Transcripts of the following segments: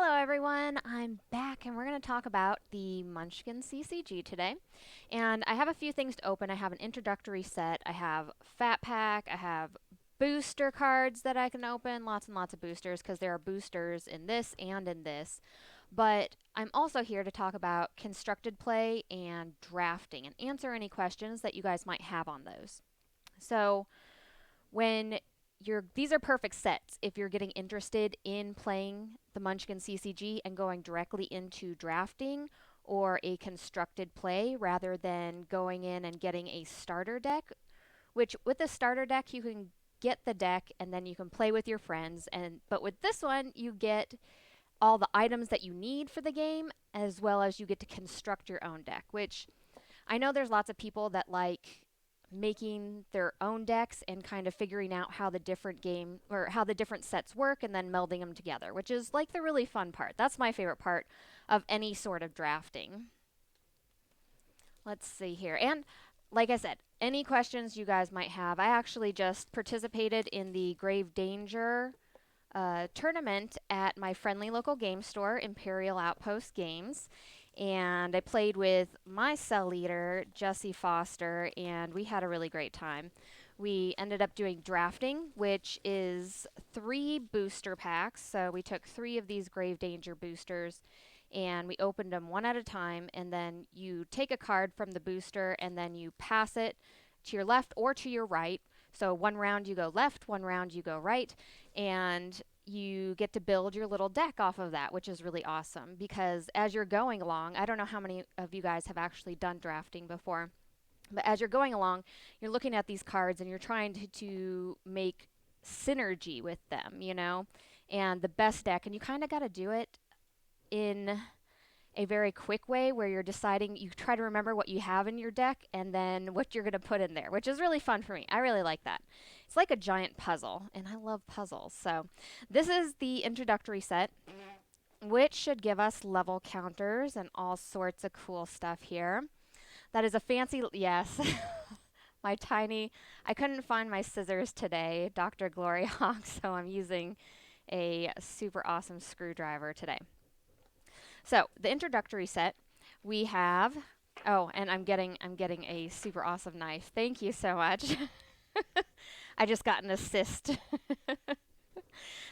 Hello everyone, I'm back and we're going to talk about the Munchkin CCG today. And I have a few things to open. I have an introductory set, I have Phat Pack, I have booster cards that I can open, lots and lots of boosters because there are boosters in this and in this. But I'm also here to talk about constructed play and drafting and answer any questions that you guys might have on those. So, when these are perfect sets if you're getting interested in playing the Munchkin CCG and going directly into drafting or a constructed play rather than going in and getting a starter deck, which with a starter deck you can get the deck and then you can play with your friends, and but with this one you get all the items that you need for the game as well as you get to construct your own deck, which I know there's lots of people that like making their own decks and kind of figuring out how the different game or how the different sets work and then melding them together, which is like the really fun part. That's my favorite part of any sort of drafting. Let's see here. And like I said, any questions you guys might have, I actually just participated in the Grave Danger tournament at my friendly local game store, Imperial Outpost Games. And I played with my cell leader, Jesse Foster, and we had a really great time. We ended up doing drafting, which is 3 booster packs. So we took 3 of these Grave Danger boosters and we opened them one at a time. And then you take a card from the booster and then you pass it to your left or to your right. So one round you go left, one round you go right, and you get to build your little deck off of that, which is really awesome because as you're going along, I don't know how many of you guys have actually done drafting before, but as you're going along, you're looking at these cards and you're trying to make synergy with them, and the best deck, and you kind of got to do it in a very quick way where you're deciding, you try to remember what you have in your deck and then what you're going to put in there, which is really fun for me. I really like that. It's like a giant puzzle, and I love puzzles. So, this is the introductory set, which should give us level counters and all sorts of cool stuff here. That is a fancy, yes. My tiny, I couldn't find my scissors today, Dr. GloryHoundd, so I'm using a super awesome screwdriver today. So the introductory set, we have. Oh, and I'm getting a super awesome knife. Thank you so much. I just got an assist.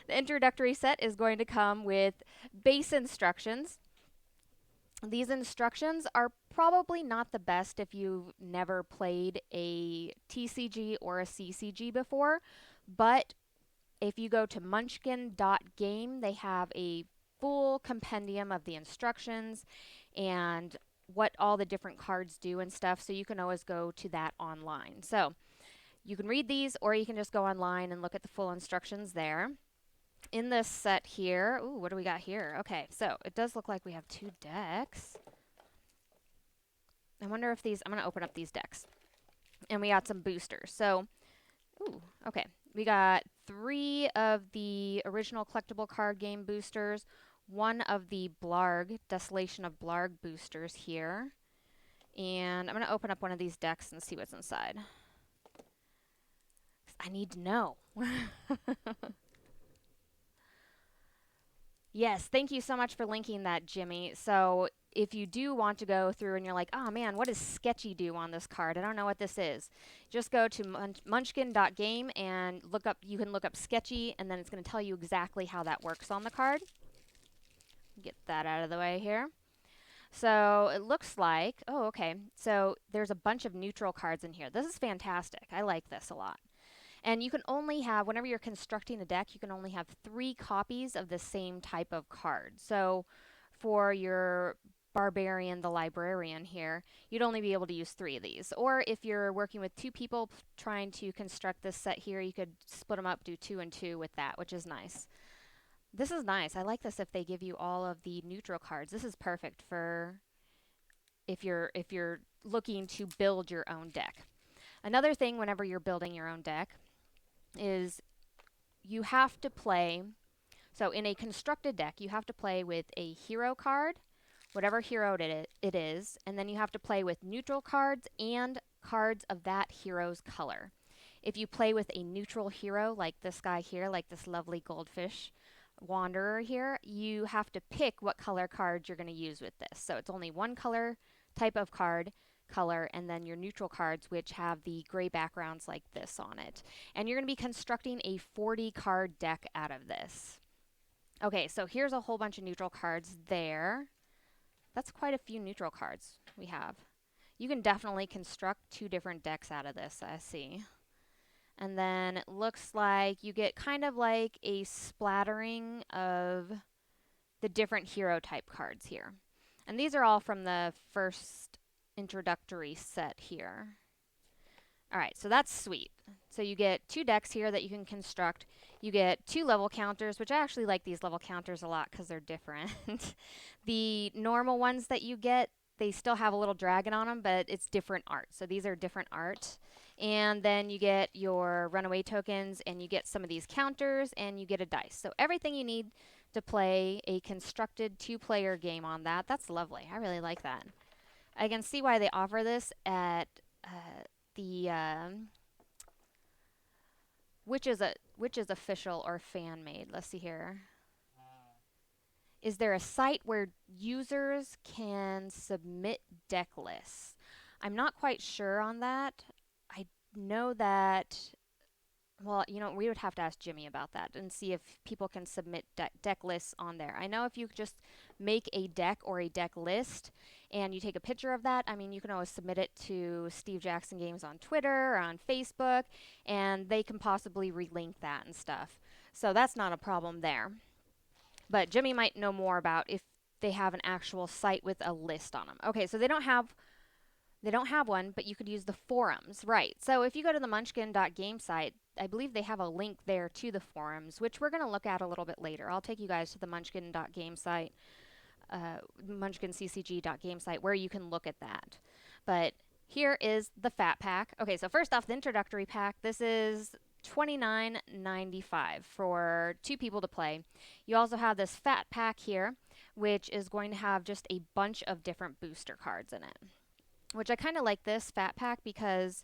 The introductory set is going to come with base instructions. These instructions are probably not the best if you've never played a TCG or a CCG before, but if you go to munchkin.game, they have a full compendium of the instructions and what all the different cards do and stuff, so you can always go to that online. So you can read these or you can just go online and look at the full instructions there. In this set here, ooh, what do we got here? Okay, so it does look like we have 2 decks. I wonder if these, I'm going to open up these decks. And we got some boosters. So, ooh, okay. We got 3 of the original collectible card game boosters, 1 of the Blarg, Desolation of Blarg boosters here. And I'm going to open up one of these decks and see what's inside. I need to know. Yes, thank you so much for linking that, Jimmy. So if you do want to go through and you're like, oh man, what does sketchy do on this card? I don't know what this is. Just go to munchkin.game and you can look up sketchy, and then it's going to tell you exactly how that works on the card. Get that out of the way here. So it looks like, oh, okay. So there's a bunch of neutral cards in here. This is fantastic. I like this a lot. And you can only have, whenever you're constructing a deck, you can only have 3 copies of the same type of card. So for your Barbarian, the Librarian here, you'd only be able to use 3 of these. Or if you're working with 2 people trying to construct this set here, you could split them up, do 2 and 2 with that, which is nice. This is nice. I like this if they give you all of the neutral cards. This is perfect for if you're looking to build your own deck. Another thing whenever you're building your own deck is you have to play, so in a constructed deck, you have to play with a hero card, whatever hero it is, and then you have to play with neutral cards and cards of that hero's color. If you play with a neutral hero, like this guy here, like this lovely goldfish Wanderer here, you have to pick what color card you're going to use with this. So it's only one color type of card color, and then your neutral cards, which have the gray backgrounds like this on it. And you're going to be constructing a 40 card deck out of this. Okay, so here's a whole bunch of neutral cards there. That's quite a few neutral cards we have. You can definitely construct 2 different decks out of this, I see. And then it looks like you get kind of like a splattering of the different hero type cards here. And these are all from the first introductory set here. All right, so that's sweet. So you get 2 decks here that you can construct. You get 2 level counters, which I actually like these level counters a lot because they're different. The normal ones that you get, they still have a little dragon on them, but it's different art. So these are different art. And then you get your runaway tokens, and you get some of these counters, and you get a dice. So everything you need to play a constructed 2-player game on that. That's lovely. I really like that. I can see why they offer this at the which is official or fan made. Let's see here. Is there a site where users can submit deck lists? I'm not quite sure on that. I know that, well, you know, we would have to ask Jimmy about that and see if people can submit deck lists on there. I know if you just make a deck or a deck list and you take a picture of that, I mean, you can always submit it to Steve Jackson Games on Twitter or on Facebook, and they can possibly relink that and stuff. So that's not a problem there. But Jimmy might know more about if they have an actual site with a list on them. Okay, so they don't have one, but you could use the forums, right? So if you go to the Munchkin.game site, I believe they have a link there to the forums, which we're going to look at a little bit later. I'll take you guys to the Munchkin.game site, MunchkinCCG.game site, where you can look at that. But here is the Phat Pack. Okay, so first off, the introductory pack. This is $29.95 for 2 people to play. You also have this Phat Pack here, which is going to have just a bunch of different booster cards in it. Which I kind of like this Phat Pack because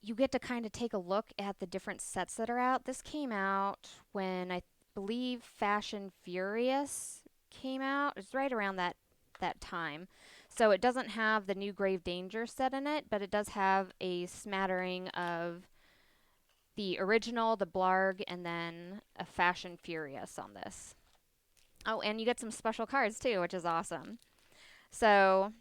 you get to kind of take a look at the different sets that are out. This came out when I believe Fashion Furious came out. It's right around that time. So it doesn't have the new Grave Danger set in it, but it does have a smattering of the original, the Blarg, and then a Fashion Furious on this. Oh, and you get some special cards too, which is awesome. So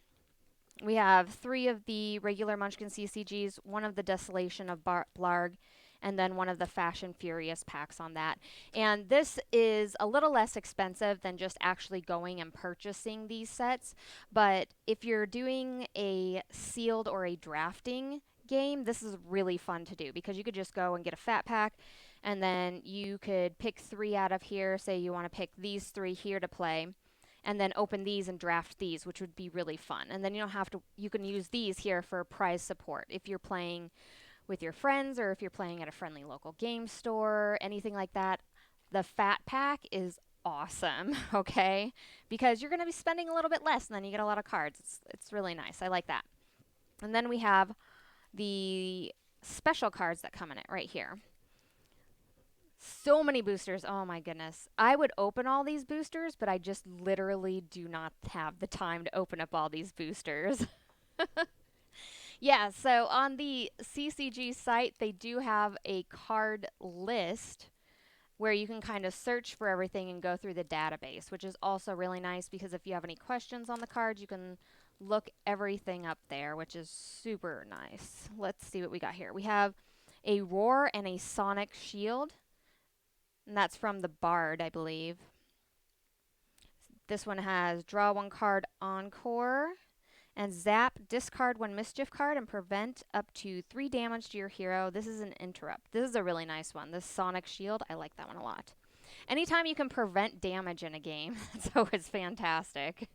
we have 3 of the regular Munchkin CCGs, 1 of the Desolation of Blarg, and then 1 of the Fashion Furious packs on that. And this is a little less expensive than just actually going and purchasing these sets. But if you're doing a sealed or a drafting game, this is really fun to do because you could just go and get a Phat Pack, and then you could pick 3 out of here. Say you want to pick these 3 here to play, and then open these and draft these, which would be really fun. And then you don't have to, you can use these here for prize support if you're playing with your friends or if you're playing at a friendly local game store, anything like that. The Phat Pack is awesome, okay? Because you're going to be spending a little bit less and then you get a lot of cards. It's really nice. I like that. And then we have the special cards that come in it right here. So many boosters. Oh my goodness. I would open all these boosters, but I just literally do not have the time to open up all these boosters. Yeah, so on the CCG site, they do have a card list where you can kind of search for everything and go through the database, which is also really nice because if you have any questions on the cards, you can look everything up there, which is super nice. Let's see what we got here. We have a Roar and a Sonic Shield. And that's from the Bard, I believe. This one has draw 1 card Encore and zap, discard 1 Mischief card and prevent up to 3 damage to your hero. This is an interrupt. This is a really nice one. This Sonic Shield, I like that one a lot. Anytime you can prevent damage in a game, that's always fantastic.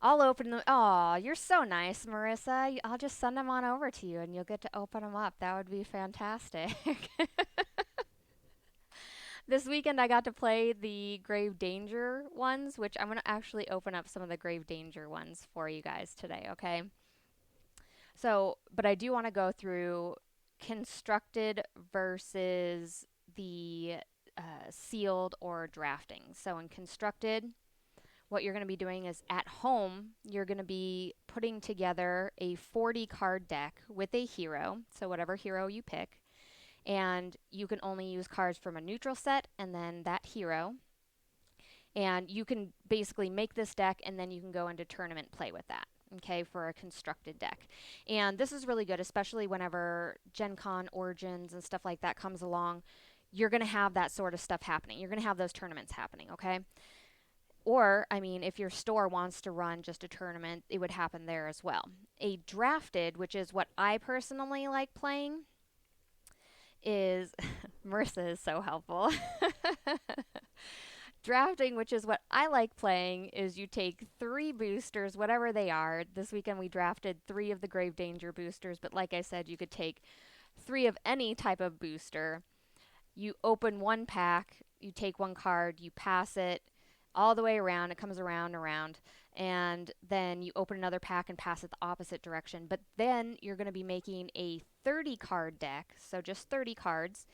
I'll open them. Aw, you're so nice, Marissa. I'll just send them on over to you and you'll get to open them up. That would be fantastic. This weekend I got to play the Grave Danger ones, which I'm going to actually open up some of the Grave Danger ones for you guys today, okay? So, but I do want to go through constructed versus the sealed or drafting. So in constructed, what you're going to be doing is at home, you're going to be putting together a 40 card deck with a hero, so whatever hero you pick, and you can only use cards from a neutral set and then that hero. And you can basically make this deck and then you can go into tournament play with that, okay, for a constructed deck. And this is really good, especially whenever Gen Con Origins and stuff like that comes along. You're going to have that sort of stuff happening. You're going to have those tournaments happening, okay? Or, I mean, if your store wants to run just a tournament, it would happen there as well. A drafted, which is what I personally like playing, is Marissa is so helpful. Drafting, which is what I like playing, is you take 3 boosters, whatever they are. This weekend we drafted 3 of the Grave Danger boosters, but like I said, you could take 3 of any type of booster. You open 1 pack, you take 1 card, you pass it all the way around. It comes around and around. And then you open another pack and pass it the opposite direction. But then you're going to be making a 30 card deck, so just 30 cards.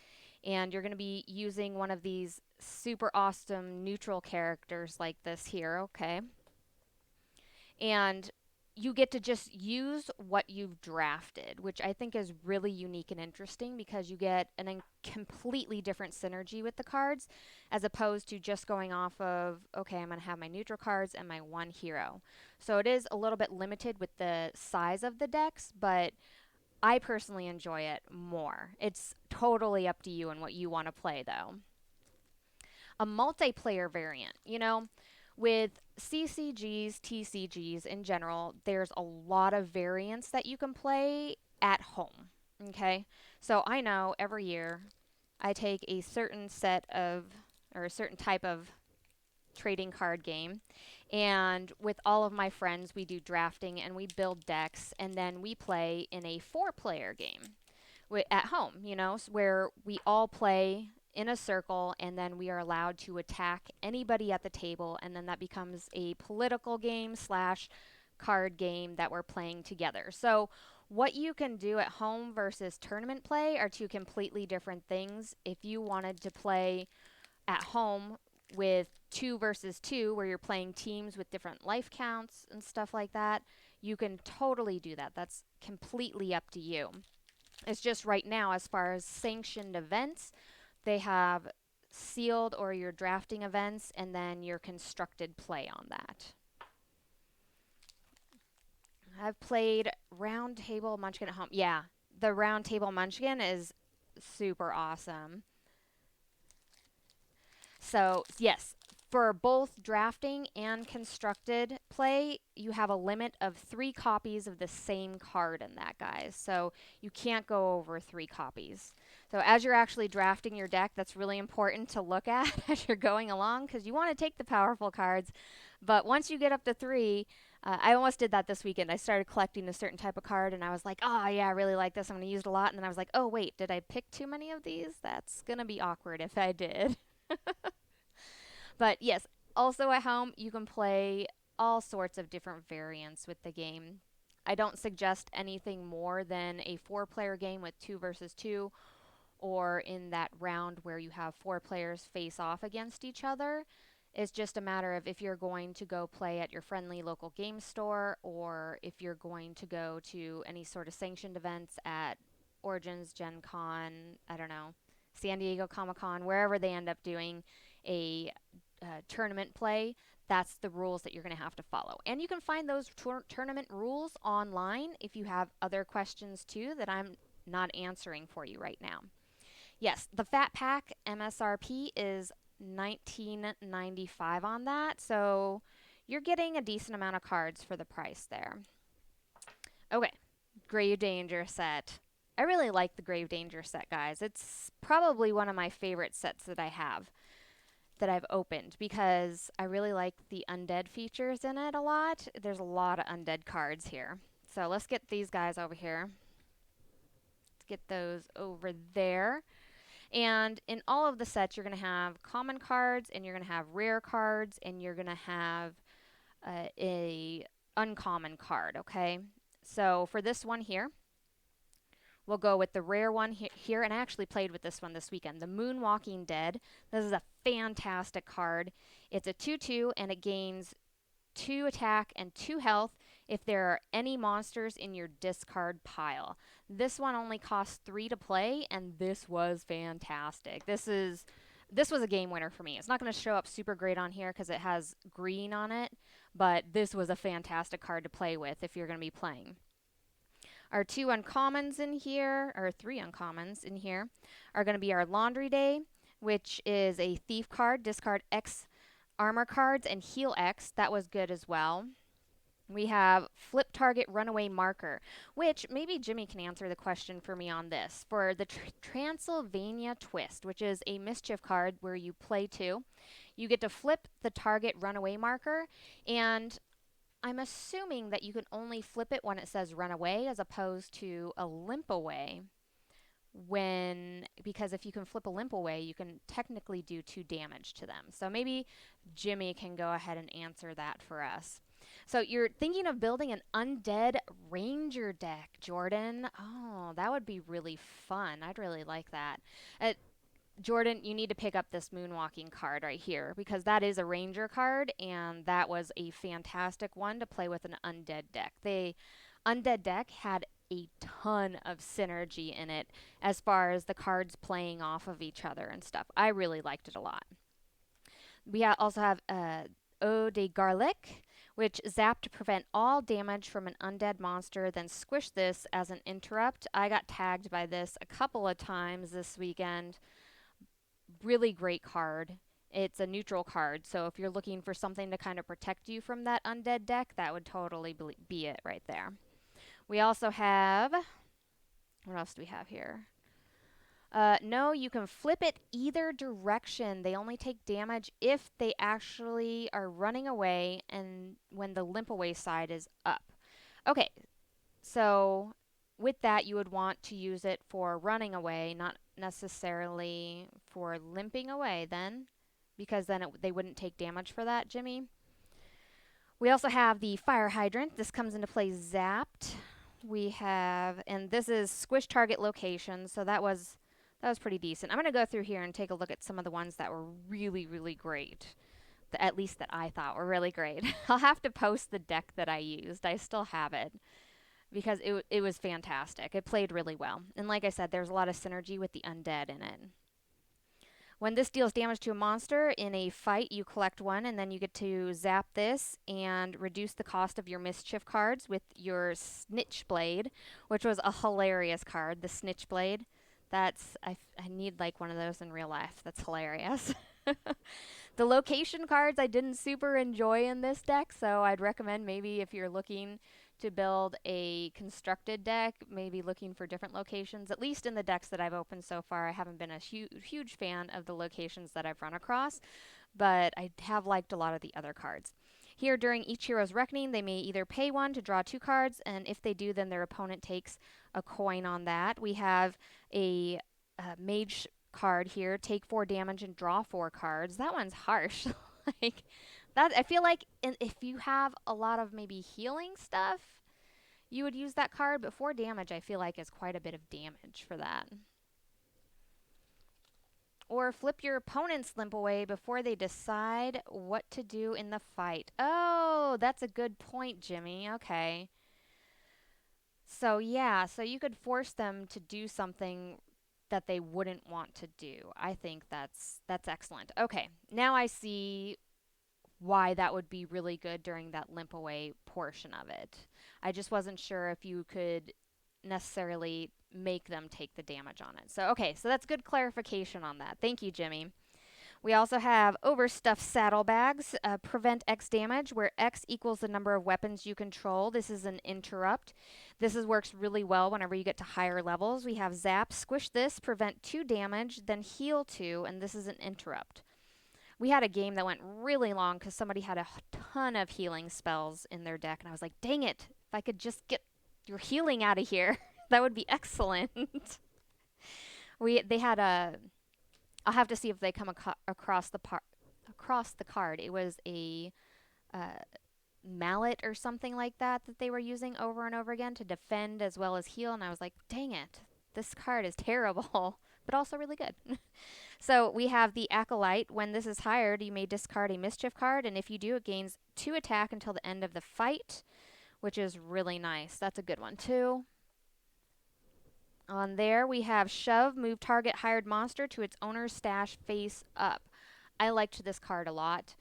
And you're going to be using one of these super awesome neutral characters like this here, okay? And you get to just use what you've drafted, which I think is really unique and interesting because you get a completely different synergy with the cards as opposed to just going off of, okay, I'm going to have my neutral cards and my 1 hero. So it is a little bit limited with the size of the decks, but I personally enjoy it more. It's totally up to you and what you want to play, though. A multiplayer variant, with CCGs, TCGs in general, there's a lot of variants that you can play at home. Okay? So I know every year I take a certain set of, or a certain type of trading card game. And with all of my friends, we do drafting and we build decks, and then we play in a 4-player game at home, where we all play in a circle and then we are allowed to attack anybody at the table, and then that becomes a political game slash card game that we're playing together. So what you can do at home versus tournament play are 2 completely different things. If you wanted to play at home with 2 versus 2, where you're playing teams with different life counts and stuff like that, you can totally do that. That's completely up to you. It's just right now, as far as sanctioned events, they have sealed or your drafting events and then your constructed play on that. I've played Round Table Munchkin at home. Yeah, the Round Table Munchkin is super awesome. So, yes, for both drafting and constructed play, you have a limit of 3 copies of the same card in that, guys. So you can't go over 3 copies. So as you're actually drafting your deck, that's really important to look at as you're going along because you want to take the powerful cards. But once you get up to 3, I almost did that this weekend. I started collecting a certain type of card and I was like, oh yeah, I really like this. I'm going to use it a lot. And then I was like, oh wait, did I pick too many of these? That's going to be awkward if I did. But yes, also at home, you can play all sorts of different variants with the game. I don't suggest anything more than a 4-player game with 2 versus 2, or in that round where you have 4 players face off against each other. It's just a matter of if you're going to go play at your friendly local game store or if you're going to go to any sort of sanctioned events at Origins, Gen Con, I don't know, San Diego Comic Con, wherever they end up doing a tournament play. That's the rules that you're going to have to follow. And you can find those tournament rules online if you have other questions too that I'm not answering for you right now. Yes, the Phat Pack MSRP is $19.95 on that, so you're getting a decent amount of cards for the price there. Okay, Grave Danger set. I really like the Grave Danger set, guys. It's probably one of my favorite sets that I have, that I've opened, because I really like the undead features in it a lot. There's a lot of undead cards here. So let's get these guys over here. Let's get those over there. And in all of the sets, you're going to have common cards, and you're going to have rare cards, and you're going to have a uncommon card, okay? So for this one here, We'll go with the rare one here, and I actually played with this one this weekend, the Moonwalking Dead. This is a fantastic card. It's a 2/2, and it gains 2 attack and 2 health if there are any monsters in your discard pile. This one only costs 3 to play, and this was fantastic. This was a game winner for me. It's not going to show up super great on here because it has green on it, but this was a fantastic card to play with if you're going to be playing. Our 2 uncommons in here, or 3 uncommons in here, are going to be our Laundry Day, which is a thief card. Discard X armor cards and heal X. That was good as well. We have Flip Target Runaway Marker, which maybe Jimmy can answer the question for me on this. For the Transylvania Twist, which is a mischief card where you play 2, you get to flip the target runaway marker, and I'm assuming that you can only flip it when it says run away as opposed to a limp away. Because if you can flip a limp away, you can technically do 2 damage to them. So maybe Jimmy can go ahead and answer that for us. So you're thinking of building an undead ranger deck, Jordan. Oh, that would be really fun. I'd really like that. Jordan, you need to pick up this Moonwalking card right here because that is a ranger card, and that was a fantastic one to play with an undead deck. The undead deck had a ton of synergy in it as far as the cards playing off of each other and stuff. I really liked it a lot. We also have Eau de Garlic, which zap to prevent all damage from an undead monster, then squish this as an interrupt. I got tagged by this a couple of times this weekend. Really great card. It's a neutral card, so if you're looking for something to kind of protect you from that undead deck, that would totally be it right there. We also have, what else do we have here? No, you can flip it either direction. They only take damage if they actually are running away and when the limp away side is up. Okay, so with that, you would want to use it for running away, not necessarily for limping away then, because then they wouldn't take damage for that, Jimmy. We also have the fire hydrant. This comes into play zapped. We have, and this is squish target location, so that was pretty decent. I'm going to go through here and take a look at some of the ones that were really, really great. At least that I thought were really great. I'll have to post the deck that I used. I still have it because it was fantastic. It played really well. And like I said, there's a lot of synergy with the undead in it. When this deals damage to a monster in a fight, you collect 1, and then you get to zap this and reduce the cost of your mischief cards with your Snitch Blade, which was a hilarious card, the Snitch Blade. I need like one of those in real life. That's hilarious. The location cards I didn't super enjoy in this deck, so I'd recommend maybe if you're looking to build a constructed deck, maybe looking for different locations. At least in the decks that I've opened so far, I haven't been a huge fan of the locations that I've run across, but I have liked a lot of the other cards. Here, during each hero's reckoning, they may either pay 1 to draw 2 cards, and if they do, then their opponent takes a coin on that. We have a mage card here, take 4 damage and draw 4 cards. That one's harsh. Like that, I feel like if you have a lot of maybe healing stuff, you would use that card, but 4 damage I feel like is quite a bit of damage for that. Or flip your opponent's limp away before they decide what to do in the fight. Oh, that's a good point, Jimmy. Okay. So yeah, so you could force them to do something that they wouldn't want to do. I think that's excellent. Okay, now I see why that would be really good during that limp away portion of it. I just wasn't sure if you could necessarily make them take the damage on it. So okay, so that's good clarification on that. Thank you, Jimmy. We also have overstuffed saddlebags, prevent X damage, where X equals the number of weapons you control. This is an interrupt. Works really well whenever you get to higher levels. We have zap, squish this, prevent 2 damage, then heal 2, and this is an interrupt. We had a game that went really long because somebody had a ton of healing spells in their deck, and I was like, dang it, if I could just get your healing out of here, that would be excellent. They had a... I'll have to see if they come across the card. It was a mallet or something like that they were using over and over again to defend as well as heal, and I was like, dang it, This card is terrible, but also really good. So we have the Acolyte. When this is hired, you may discard a Mischief card, and if you do, it gains 2 attack until the end of the fight, which is really nice. That's a good one, too. On there, we have Shove. Move target hired monster to its owner's stash face up. I liked this card a lot,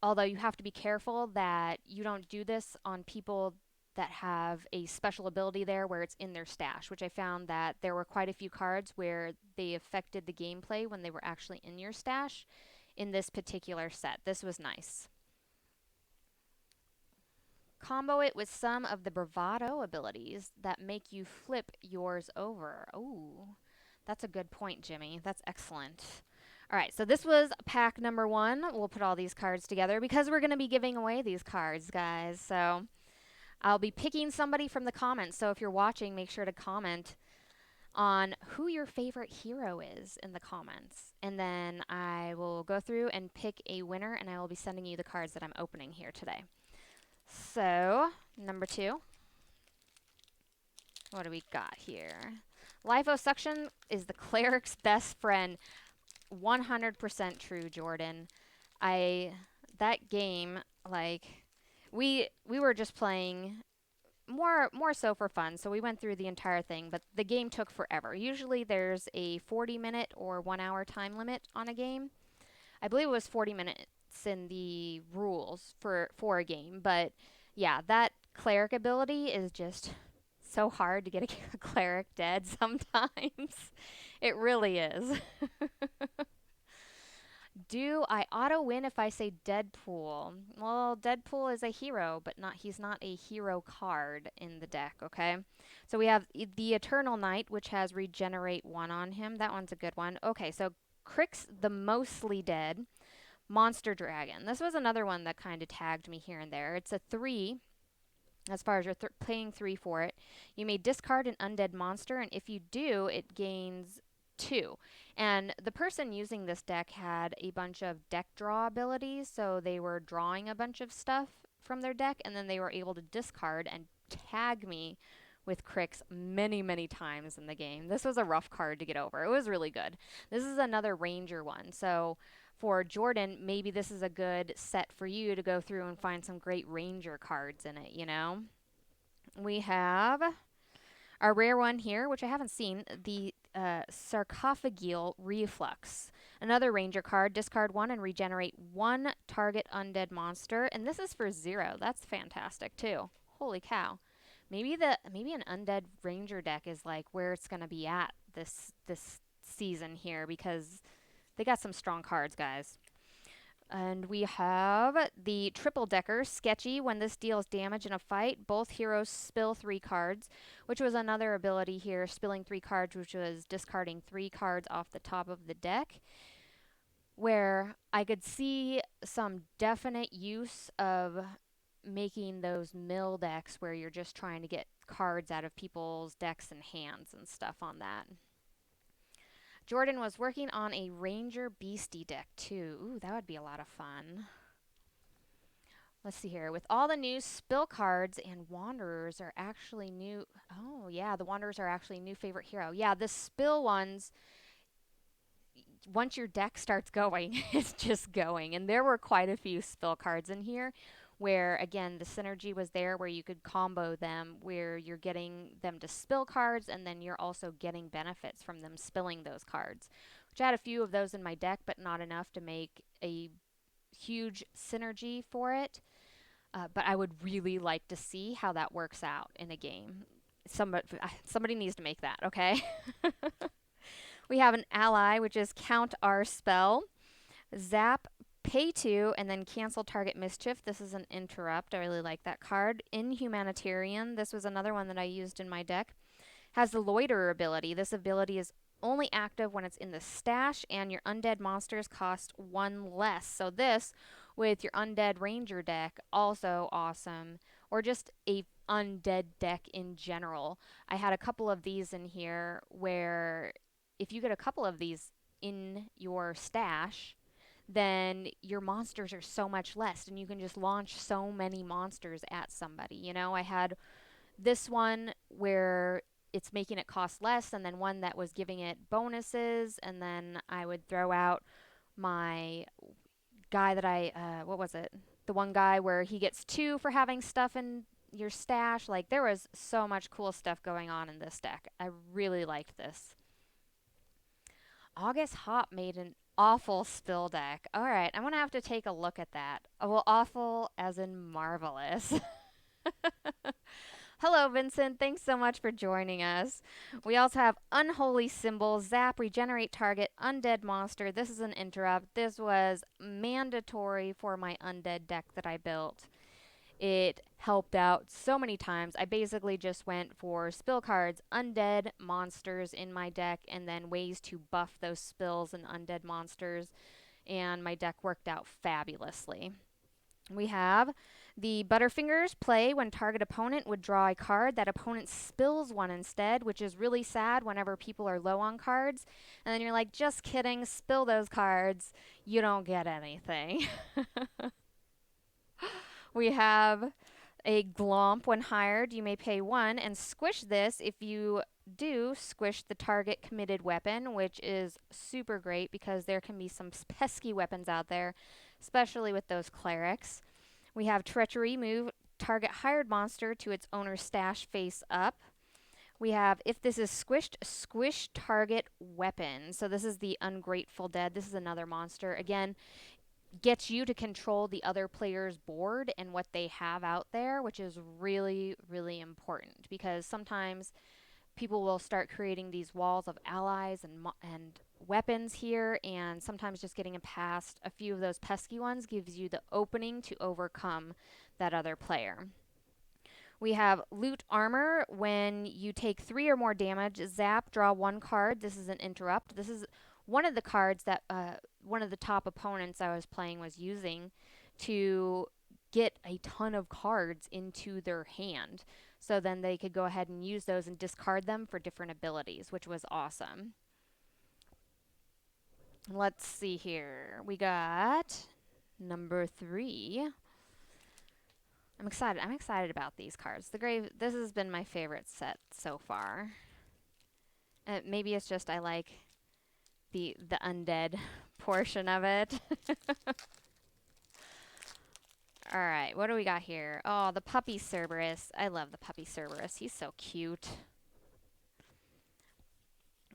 although you have to be careful that you don't do this on people that have a special ability there where it's in their stash, which I found that there were quite a few cards where they affected the gameplay when they were actually in your stash in this particular set. This was nice. Combo it with some of the bravado abilities that make you flip yours over. Oh, that's a good point, Jimmy. That's excellent. All right, so this was pack number 1. We'll put all these cards together because we're going to be giving away these cards, guys. So I'll be picking somebody from the comments. So if you're watching, make sure to comment on who your favorite hero is in the comments. And then I will go through and pick a winner, and I will be sending you the cards that I'm opening here today. So, number 2. What do we got here? Liposuction is the cleric's best friend. 100% true, Jordan. That game, like, we were just playing more so for fun, so we went through the entire thing, but the game took forever. Usually there's a 40-minute or 1-hour time limit on a game. I believe it was 40 minutes in the rules for a game, but yeah, that cleric ability is just so hard to get a cleric dead sometimes. It really is. Do I auto win if I say Deadpool? Well, Deadpool is a hero, but he's not a hero card in the deck, okay? So we have the Eternal Knight, which has Regenerate 1 on him. That one's a good one. Okay, so Crix the Mostly Dead. Monster Dragon. This was another one that kind of tagged me here and there. It's a 3. As far as you're paying 3 for it, you may discard an undead monster, and if you do, it gains 2. And the person using this deck had a bunch of deck draw abilities, so they were drawing a bunch of stuff from their deck, and then they were able to discard and tag me with Crix many, many times in the game. This was a rough card to get over. It was really good. This is another Ranger one, so for Jordan, maybe this is a good set for you to go through and find some great Ranger cards in it, you know? We have our rare one here, which I haven't seen, the Sarcophageal Reflux. Another Ranger card, discard 1 and regenerate 1 target undead monster. And this is for 0. That's fantastic, too. Holy cow. Maybe an undead Ranger deck is like where it's going to be at this season here, because they got some strong cards, guys. And we have the Triple Decker, Sketchy. When this deals damage in a fight, both heroes spill 3 cards, which was another ability here, spilling 3 cards, which was discarding 3 cards off the top of the deck, where I could see some definite use of making those mill decks where you're just trying to get cards out of people's decks and hands and stuff on that. Jordan was working on a Ranger Beastie deck, too. Ooh, that would be a lot of fun. Let's see here. With all the new spill cards, and Wanderers are actually new. Oh, yeah, the Wanderers are actually new favorite hero. Yeah, the spill ones, once your deck starts going, it's just going. And there were quite a few spill cards in here where, again, the synergy was there where you could combo them, where you're getting them to spill cards and then you're also getting benefits from them spilling those cards. Which I had a few of those in my deck, but not enough to make a huge synergy for it. But I would really like to see how that works out in a game. Somebody needs to make that, okay? We have an ally, which is Count Our Spell. Zap, pay 2, and then cancel target Mischief. This is an interrupt. I really like that card. Inhumanitarian. This was another one that I used in my deck. Has the Loiter ability. This ability is only active when it's in the stash, and your undead monsters cost 1 less. So this, with your undead ranger deck, also awesome. Or just a undead deck in general. I had a couple of these in here where if you get a couple of these in your stash, then your monsters are so much less and you can just launch so many monsters at somebody. You know, I had this one where it's making it cost less, and then one that was giving it bonuses, and then I would throw out my guy that what was it? The one guy where he gets 2 for having stuff in your stash. Like, there was so much cool stuff going on in this deck. I really liked this. August Hop made an awful spill deck. All right, I'm going to have to take a look at that. Oh, well, awful as in marvelous. Hello, Vincent. Thanks so much for joining us. We also have Unholy Symbol, Zap, Regenerate Target, Undead Monster. This is an interrupt. This was mandatory for my undead deck that I built. It helped out so many times. I basically just went for spill cards, undead monsters in my deck, and then ways to buff those spills and undead monsters, and my deck worked out fabulously. We have the Butterfingers play when target opponent would draw a card. That opponent spills one instead, which is really sad whenever people are low on cards. And then you're like, just kidding, spill those cards. You don't get anything. We have a Glomp. When hired, you may pay 1 and squish this. If you do, squish the target committed weapon, which is super great because there can be some pesky weapons out there, especially with those clerics. We have Treachery. Move target hired monster to its owner's stash face up. We have, if this is squished, squish target weapon. So this is the Ungrateful Dead. This is another monster. Again, gets you to control the other player's board and what they have out there, which is really, really important because sometimes people will start creating these walls of allies and weapons here, and sometimes just getting past a few of those pesky ones gives you the opening to overcome that other player. We have Loot Armor. When you take 3 or more damage, zap, draw 1 card. This is an interrupt. This is one of the cards that one of the top opponents I was playing was using to get a ton of cards into their hand. So then they could go ahead and use those and discard them for different abilities, which was awesome. Let's see here. We got number 3. I'm excited. I'm excited about these cards. This has been my favorite set so far. Maybe it's just I like the undead portion of it. All right, what do we got here? Oh, the puppy Cerberus. I love the puppy Cerberus. He's so cute.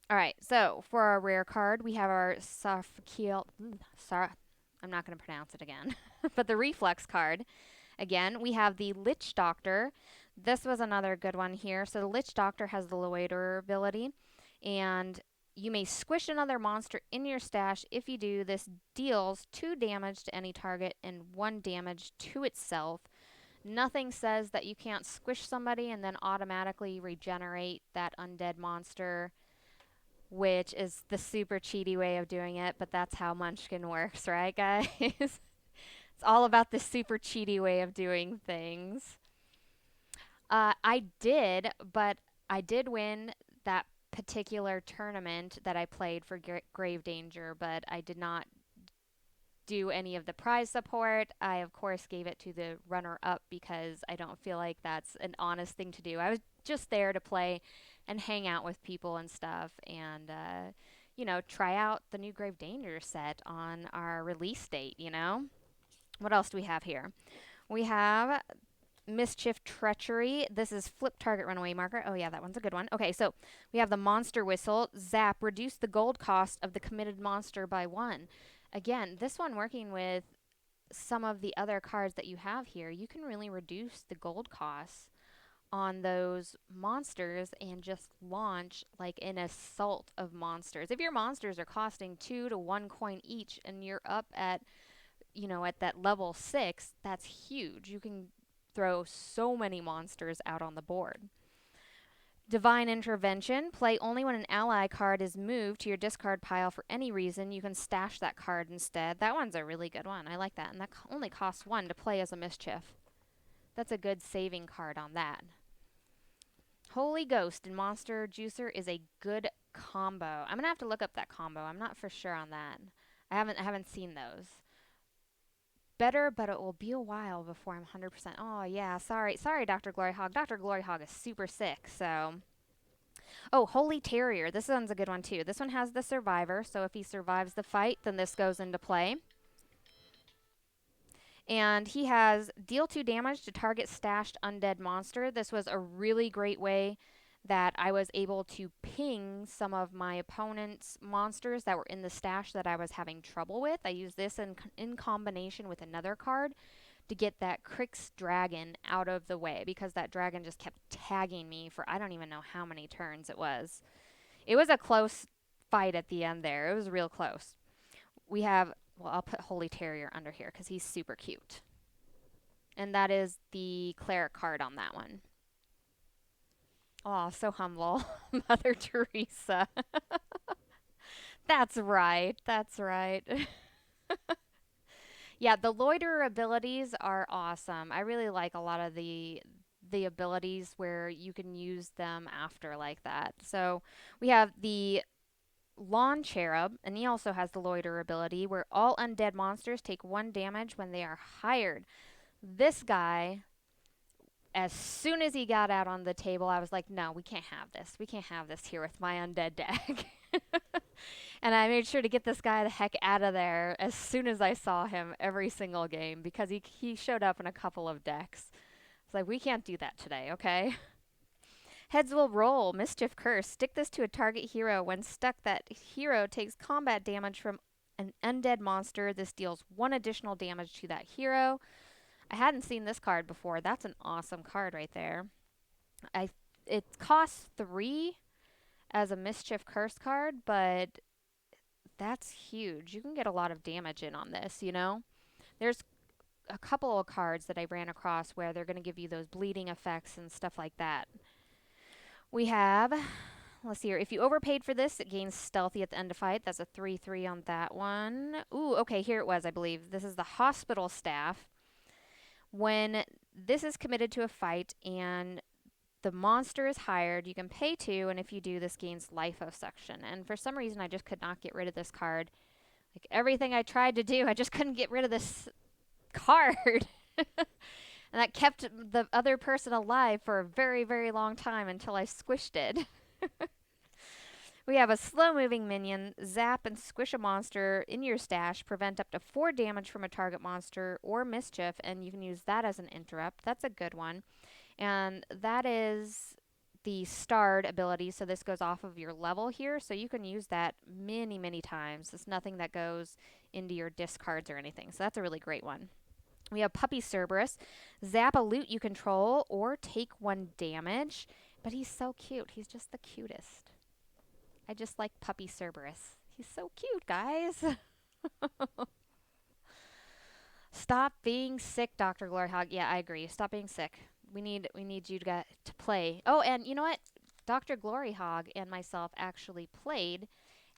All right, so for our rare card, we have our Sophikiel. I'm not going to pronounce it again. But the Reflex card. Again, we have the Lich Doctor. This was another good one here. So the Lich Doctor has the Loiter ability, and you may squish another monster in your stash. If you do, this deals 2 damage to any target and 1 damage to itself. Nothing says that you can't squish somebody and then automatically regenerate that undead monster, which is the super cheaty way of doing it, but that's how Munchkin works, right, guys? It's all about the super cheaty way of doing things. I did win that particular tournament that I played for Grave Danger, but I did not do any of the prize support. I, of course, gave it to the runner-up because I don't feel like that's an honest thing to do. I was just there to play and hang out with people and stuff and, try out the new Grave Danger set on our release date, What else do we have here? We have Mischief Treachery. This is flip target runaway marker. Oh, yeah, that one's a good one. Okay, so we have the Monster Whistle. Zap, reduce the gold cost of the committed monster by 1. Again, this one working with some of the other cards that you have here, you can really reduce the gold costs on those monsters and just launch like an assault of monsters. If your monsters are costing 2 to 1 coin each and you're up at that level 6, that's huge. You can throw so many monsters out on the board. Divine Intervention. Play only when an ally card is moved to your discard pile for any reason. You can stash that card instead. That one's a really good one. I like that. And that only costs 1 to play as a Mischief. That's a good saving card on that. Holy Ghost and Monster Juicer is a good combo. I'm going to have to look up that combo. I'm not for sure on that. I haven't seen those. Better, but it will be a while before I'm 100%. Oh, yeah, sorry, Dr. GloryHoundd. Dr. GloryHoundd is super sick, so Oh, Holy Terrier. This one's a good one too. This one has the survivor, so if he survives the fight, then this goes into play. And he has deal 2 damage to target stashed undead monster. This was a really great way that I was able to ping some of my opponent's monsters that were in the stash that I was having trouble with. I used this in combination with another card to get that Crix dragon out of the way because that dragon just kept tagging me for I don't even know how many turns it was. It was a close fight at the end there. It was real close. We have, well, I'll put Holy Terrier under here because he's super cute. And that is the cleric card on that one. Oh, so humble. Mother Teresa. That's right. That's right. Yeah, the loiter abilities are awesome. I really like a lot of the abilities where you can use them after like that. So we have the Lawn Cherub, and he also has the loiter ability where all undead monsters take 1 damage when they are hired. This guy, as soon as he got out on the table, I was like, no, we can't have this. We can't have this here with my undead deck. And I made sure to get this guy the heck out of there as soon as I saw him every single game because he showed up in a couple of decks. It's like, we can't do that today, okay? Heads will roll. Mischief Curse. Stick this to a target hero. When stuck, that hero takes combat damage from an undead monster. This deals 1 additional damage to that hero. I hadn't seen this card before. That's an awesome card right there. It costs 3 as a Mischief Curse card, but that's huge. You can get a lot of damage in on this, you know? There's a couple of cards that I ran across where they're going to give you those bleeding effects and stuff like that. We have, let's see here. If you overpaid for this, it gains stealthy at the end of fight. That's a 3/3 on that one. Ooh, okay, here it was, I believe. This is the Hospital Staff. When this is committed to a fight and the monster is hired, you can pay 2, and if you do, this gains liposuction. And for some reason, I just could not get rid of this card. Like everything I tried to do, I just couldn't get rid of this card. And that kept the other person alive for a very, very long time until I squished it. We have a slow-moving minion. Zap and squish a monster in your stash. Prevent up to 4 damage from a target monster or mischief, and you can use that as an interrupt. That's a good one. And that is the starred ability, so this goes off of your level here, so you can use that many, many times. It's nothing that goes into your discards or anything, so that's a really great one. We have Puppy Cerberus. Zap a loot you control or take 1 damage. But he's so cute. He's just the cutest. I just like Puppy Cerberus. He's so cute, guys. Stop being sick, Dr. GloryHoundd. Yeah, I agree. Stop being sick. We need you to play. Oh, and you know what? Dr. GloryHoundd and myself actually played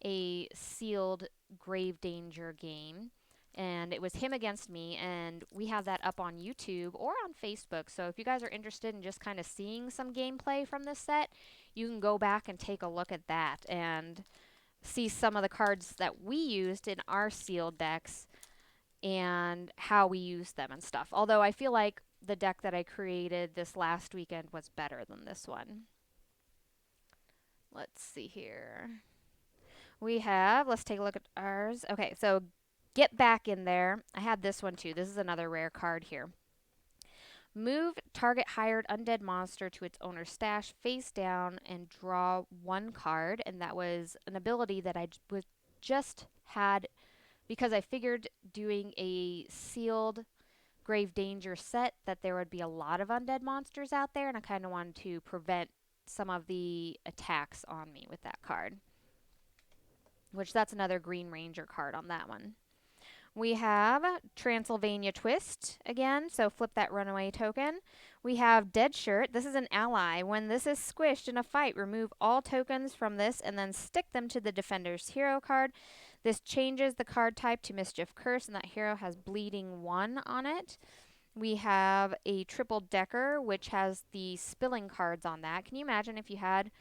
a sealed Grave Danger game. And it was him against me, and we have that up on YouTube or on Facebook. So if you guys are interested in just kind of seeing some gameplay from this set, you can go back and take a look at that and see some of the cards that we used in our sealed decks and how we used them and stuff. Although I feel like the deck that I created this last weekend was better than this one. Let's see here. We have, let's take a look at ours. Okay, so Get Back in there. I had this one too. This is another rare card here. Move target hired undead monster to its owner's stash face down and draw 1 card. And that was an ability that I just had because I figured doing a sealed Grave Danger set that there would be a lot of undead monsters out there, and I kind of wanted to prevent some of the attacks on me with that card. Which that's another Green Ranger card on that one. We have Transylvania Twist again, so flip that runaway token. We have Dead Shirt. This is an ally. When this is squished in a fight, remove all tokens from this and then stick them to the defender's hero card. This changes the card type to Mischief Curse, and that hero has bleeding 1 on it. We have a triple decker, which has the spilling cards on that. Can you imagine if you had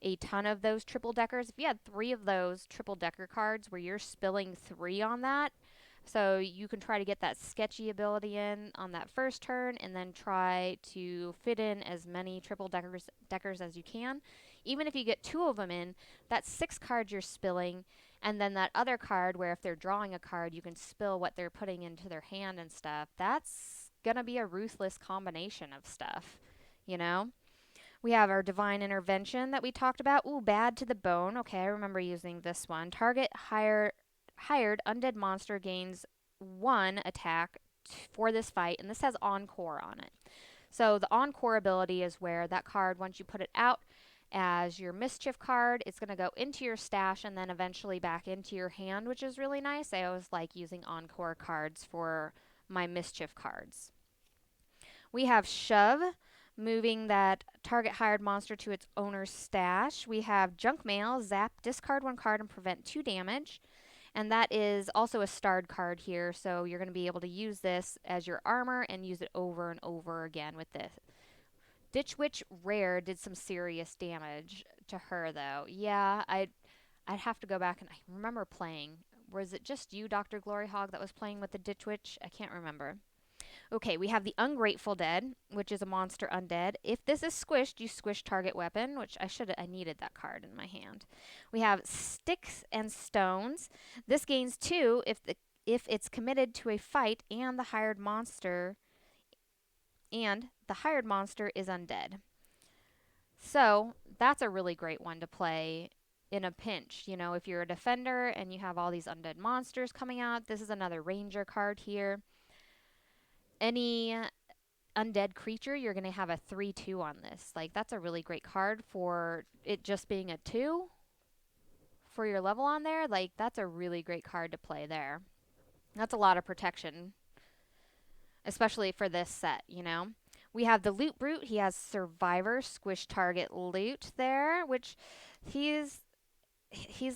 a ton of those triple deckers? If you had 3 of those triple decker cards where you're spilling 3 on that, So you can try to get that sketchy ability in on that first turn and then try to fit in as many triple deckers as you can. Even if you get 2 of them in, that's 6 cards you're spilling, and then that other card where if they're drawing a card, you can spill what they're putting into their hand and stuff. That's gonna be a ruthless combination of stuff, you know? We have our Divine Intervention that we talked about. Ooh, Bad to the Bone. Okay, I remember using this one. Target hired undead monster gains 1 attack for this fight, and this has Encore on it. So the Encore ability is where that card, once you put it out as your Mischief card, it's going to go into your stash and then eventually back into your hand, which is really nice. I always like using Encore cards for my Mischief cards. We have Shove, moving that target hired monster to its owner's stash. We have Junk Mail, zap, discard 1 card and prevent 2 damage. And that is also a starred card here, so you're going to be able to use this as your armor and use it over and over again with this. Ditch Witch Rare did some serious damage to her, though. Yeah, I'd have to go back and I remember playing. Was it just you, Dr. GloryHoundd, that was playing with the Ditch Witch? I can't remember. Okay, we have the Ungrateful Dead, which is a monster undead. If this is squished, you squish target weapon, which I needed that card in my hand. We have Sticks and Stones. This gains 2 if it's committed to a fight and the hired monster is undead. So, that's a really great one to play in a pinch. You know, if you're a defender and you have all these undead monsters coming out, this is another ranger card here. Any undead creature, you're going to have a 3/2 on this. Like, that's a really great card for it just being a 2 for your level on there. Like, that's a really great card to play there. That's a lot of protection, especially for this set, you know. We have the Loot Brute. He has Survivor, squish target loot there, which he's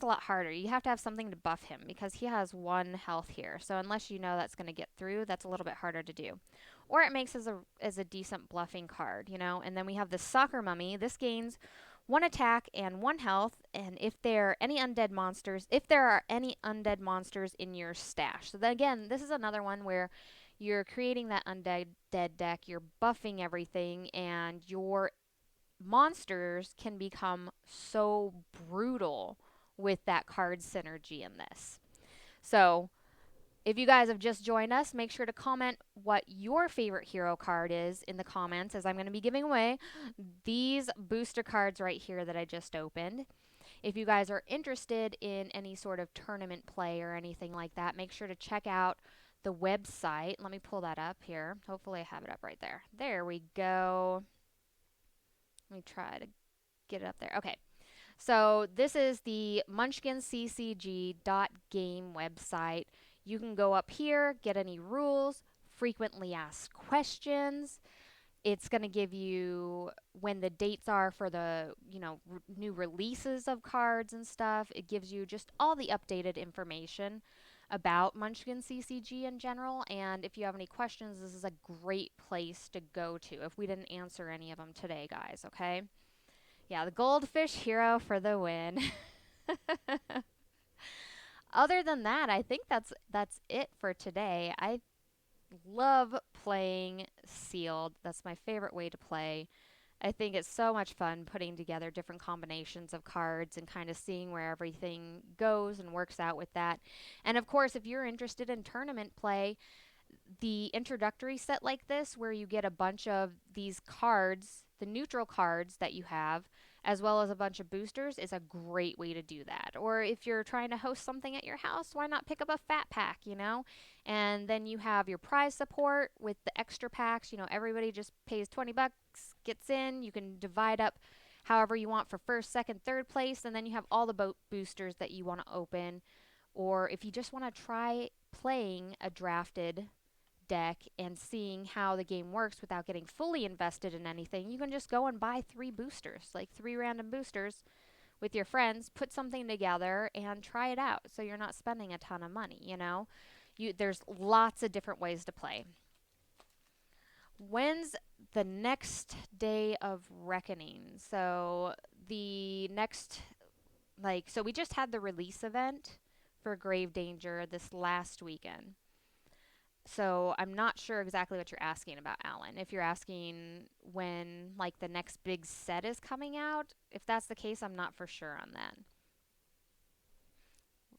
a lot harder. You have to have something to buff him because he has 1 health here. So unless you know that's going to get through, that's a little bit harder to do. Or it makes as a decent bluffing card, you know. And then we have the Soccer Mummy. This gains 1 attack and 1 health. And if there are any undead monsters in your stash. So then again, this is another one where you're creating that undead deck. You're buffing everything, and your monsters can become so brutal with that card synergy in this. So, if you guys have just joined us, make sure to comment what your favorite hero card is in the comments, as I'm going to be giving away these booster cards right here that I just opened. If you guys are interested in any sort of tournament play or anything like that, make sure to check out the website. Let me pull that up here. Hopefully I have it up right there. There we go. Let me try to get it up there. Okay. So this is the Munchkin CCG .game website. You can go up here, get any rules, frequently asked questions. It's going to give you when the dates are for the, new releases of cards and stuff. It gives you just all the updated information about Munchkin CCG in general. And if you have any questions, this is a great place to go to if we didn't answer any of them today, guys, okay? Yeah, the Goldfish Hero for the win. Other than that, I think that's it for today. I love playing sealed. That's my favorite way to play. I think it's so much fun putting together different combinations of cards and kind of seeing where everything goes and works out with that. And of course, if you're interested in tournament play, the introductory set like this, where you get a bunch of these cards, the neutral cards that you have, as well as a bunch of boosters, is a great way to do that. Or if you're trying to host something at your house, why not pick up a Phat Pack, you know? And then you have your prize support with the extra packs. You know, everybody just pays 20 bucks, gets in. You can divide up however you want for first, second, third place, and then you have all the boosters that you want to open. Or if you just want to try playing a drafted deck and seeing how the game works without getting fully invested in anything, you can just go and buy 3 boosters, like 3 random boosters with your friends, put something together and try it out so you're not spending a ton of money, you know? There's lots of different ways to play. When's the next day of reckoning? So the next, so we just had the release event for Grave Danger this last weekend. So I'm not sure exactly what you're asking about, Alan. If you're asking when like the next big set is coming out, if that's the case, I'm not for sure on that.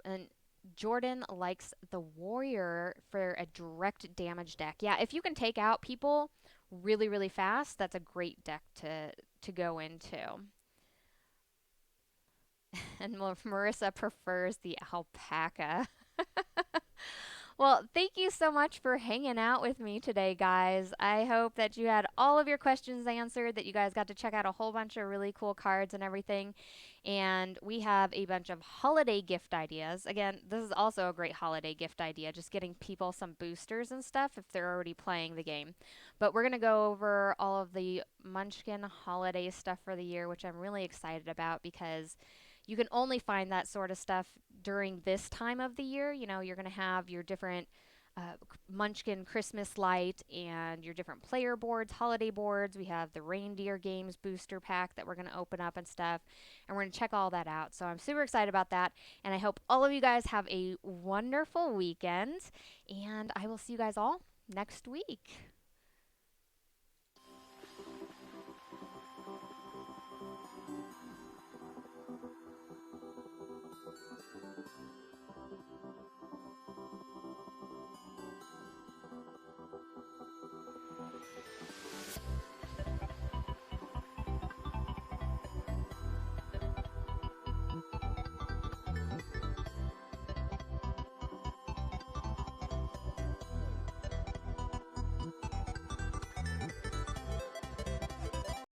And Jordan likes the warrior for a direct damage deck. Yeah, if you can take out people really, really fast, that's a great deck to go into. And Marissa prefers the alpaca. Well, thank you so much for hanging out with me today, guys. I hope that you had all of your questions answered, that you guys got to check out a whole bunch of really cool cards and everything. And we have a bunch of holiday gift ideas. Again, this is also a great holiday gift idea, just getting people some boosters and stuff if they're already playing the game. But we're going to go over all of the Munchkin holiday stuff for the year, which I'm really excited about because you can only find that sort of stuff during this time of the year. You know, you're going to have your different Munchkin Christmas light and your different player boards, holiday boards. We have the reindeer games booster pack that we're going to open up and stuff. And we're going to check all that out. So I'm super excited about that. And I hope all of you guys have a wonderful weekend. And I will see you guys all next week.